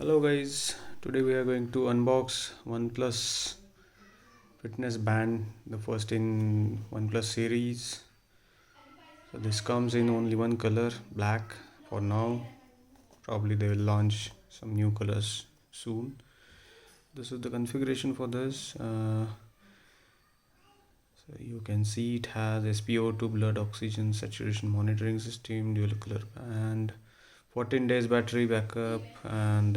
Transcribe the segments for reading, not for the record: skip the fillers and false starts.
Hello guys, today we are going to unbox OnePlus Fitness Band, the first in OnePlus series. So this comes in only one color, black for now. Probably they will launch some new colors soon. This is the configuration for this. So you can see it has SpO2 blood oxygen saturation monitoring system, dual color band, 14 days battery backup, and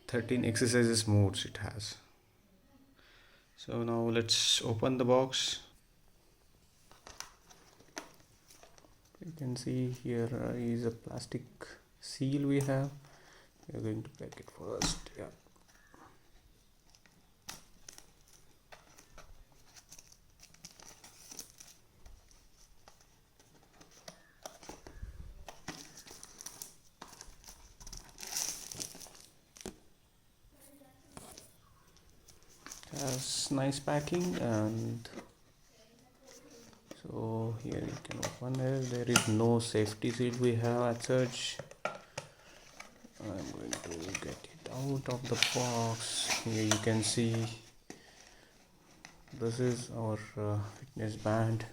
13 exercises modes it has. So now let's open the box. You can see here is a plastic seal we have. We are going to pack it first. Yeah. It has nice packing, and so here you can open it. There is no safety seal we have as such. I'm going to get it out of the box. Here you can see this is our fitness band.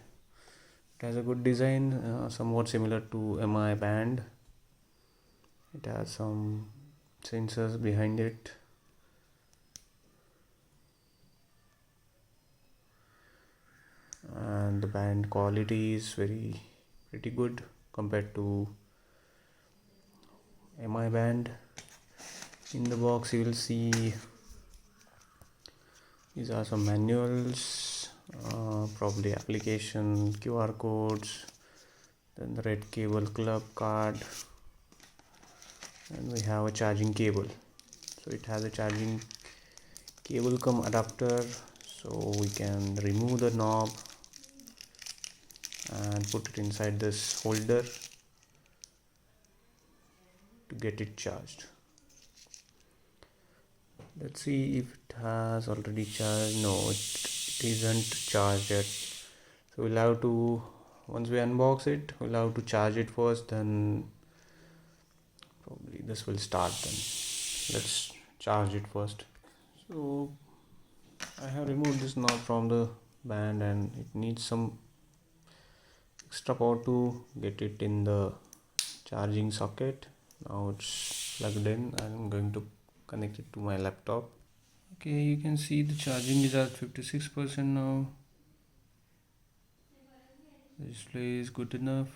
It has a good design, somewhat similar to MI band. It has some sensors behind it. And the band quality is pretty good compared to MI band. In the box you will see these are some manuals, probably application, QR codes, then the red cable club card, and we have a charging cable. So it has a charging cable cum adapter, so we can remove the knob and put it inside this holder to get it charged. Let's see if it has already charged. No, it isn't charged yet. So we'll have to, once we unbox it, we'll have to charge it first, then probably this will start then. Let's charge it first. So I have removed this knob from the band, and it needs some extra power to get it in the charging socket. Now it's plugged in. I'm going to connect it to my laptop. Okay, you can see the charging is at 56% now. The display is good enough.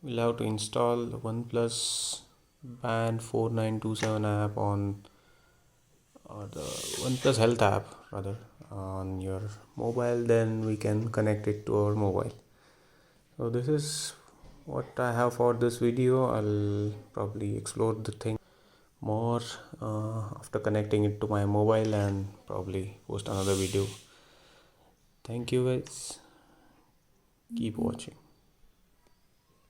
We'll have to install the OnePlus Band 4927 app on, or the OnePlus Health app rather, on your mobile. Then we can connect it to our mobile. So this is what I have for this video. I'll probably explore the thing more after connecting it to my mobile, and probably post another video. Thank you guys, keep watching.